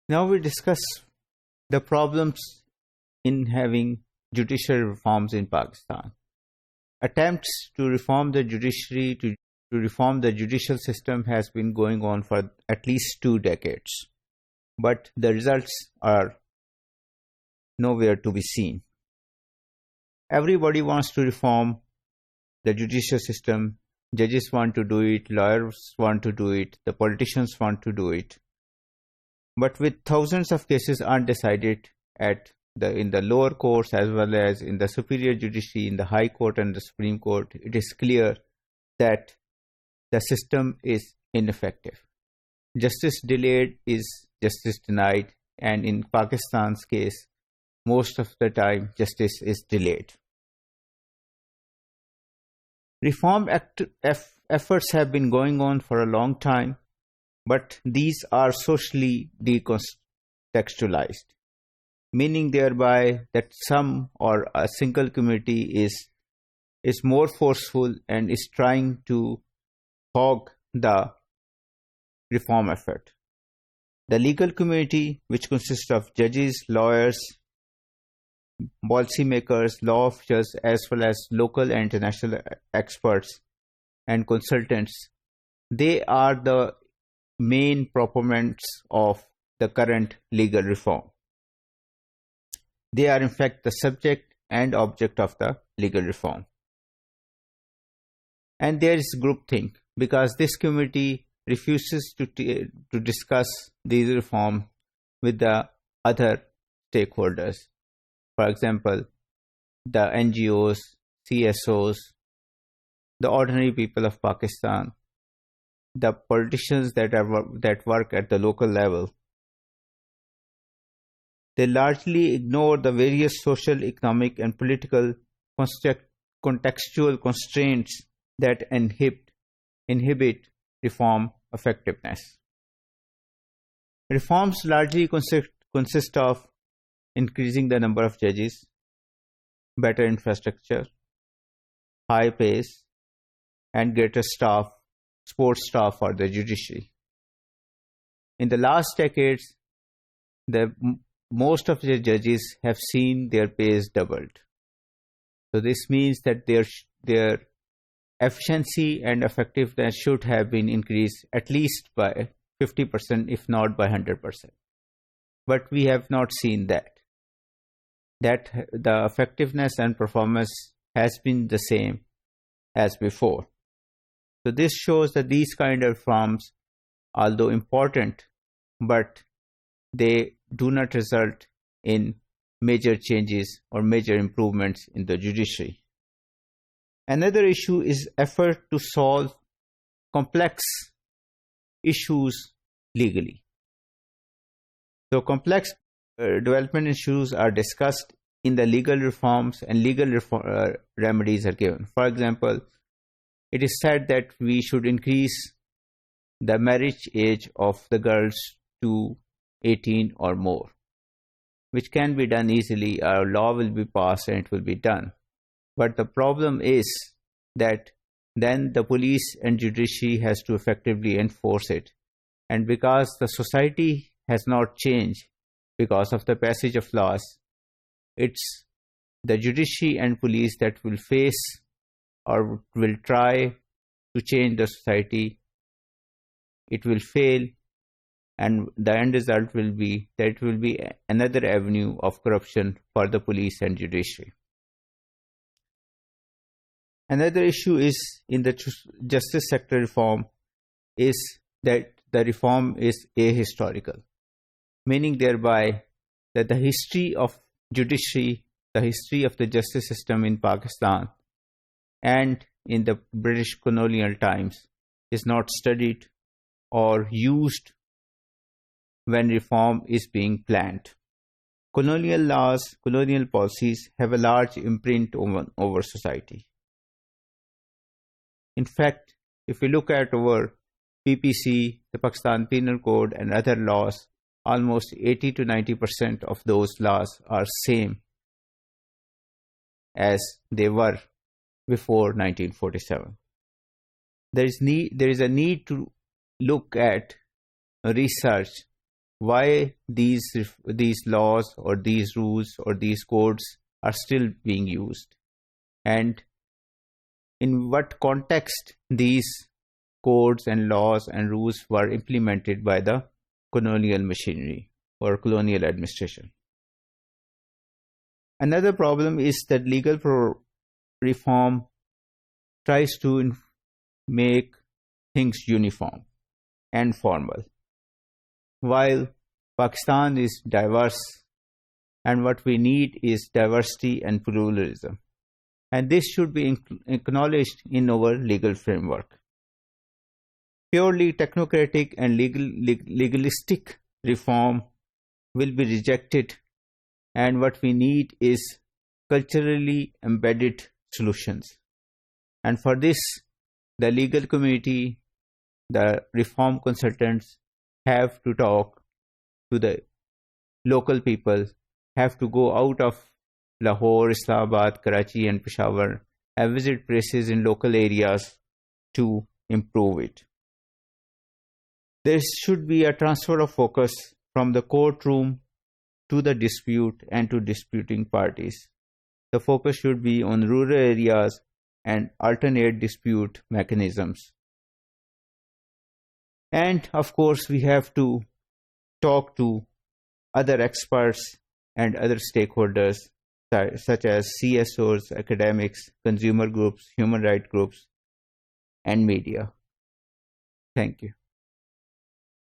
Now we discuss the problems in having judicial reforms in Pakistan. Attempts to reform the judiciary, to reform the judicial system has been going on for at least 2 decades, but the results are nowhere to be seen. Everybody wants to reform the judicial system. Judges want to do it, lawyers want to do it, the politicians want to do it. But with thousands of cases undecided in the lower courts as well as in the superior judiciary, in the High Court and the Supreme Court, it is clear that the system is ineffective. Justice delayed is justice denied, and in Pakistan's case, most of the time justice is delayed. Reform efforts have been going on for a long time, but these are socially decontextualized, meaning thereby that some or a single community is more forceful and is trying to hog the reform effort. The legal community, which consists of judges, lawyers, policymakers, law officials, as well as local and international experts and consultants, they are the main proponents of the current legal reform. They are in fact the subject and object of the legal reform. And there is groupthink, because this committee refuses to discuss these reforms with the other stakeholders. For example, the NGOs, CSOs, the ordinary people of Pakistan, the politicians that work at the local level. They largely ignore the various social, economic, and political contextual constraints that inhibit reform effectiveness. Reforms largely consist of increasing the number of judges, better infrastructure, high pays, and greater support staff for the judiciary. In the last decades, most of the judges have seen their pays doubled. So this means that their efficiency and effectiveness should have been increased at least by 50%, if not by 100%. But we have not seen that the effectiveness and performance has been the same as before. So this shows that these kind of reforms, although important, but they do not result in major changes or major improvements in the judiciary. Another issue is effort to solve complex issues legally. So complex development issues are discussed in the legal reforms, and legal remedies are given. For example, it is said that we should increase the marriage age of the girls to 18 or more, which can be done easily. A law will be passed and it will be done. But the problem is that then the police and judiciary has to effectively enforce it. And because the society has not changed because of the passage of laws, it's the judiciary and police that will face or will try to change the society. It will fail, and the end result will be that it will be another avenue of corruption for the police and judiciary. Another issue is in the justice sector reform is that the reform is ahistorical, meaning thereby that the history of judiciary, the history of the justice system in Pakistan and in the British colonial times is not studied or used when reform is being planned. Colonial laws, colonial policies have a large imprint over society. In fact, if we look at our PPC, the Pakistan Penal Code, and other laws, almost 80 to 90% of those laws are same as they were before 1947. There is a need to look at research why these laws or these rules or these codes are still being used, and in what context these codes and laws and rules were implemented by the colonial machinery or colonial administration. Another problem is that legal reform tries to make things uniform and formal, while Pakistan is diverse, and what we need is diversity and pluralism. And this should be acknowledged in our legal framework. Purely technocratic and legalistic reform will be rejected, and what we need is culturally embedded solutions. And for this, the legal community, the reform consultants have to talk to the local people, have to go out of Lahore, Islamabad, Karachi and Peshawar and visit places in local areas to improve it. There should be a transfer of focus from the courtroom to the dispute and to disputing parties. The focus should be on rural areas and alternate dispute mechanisms. And of course, we have to talk to other experts and other stakeholders such as CSOs, academics, consumer groups, human rights groups, and media. Thank you.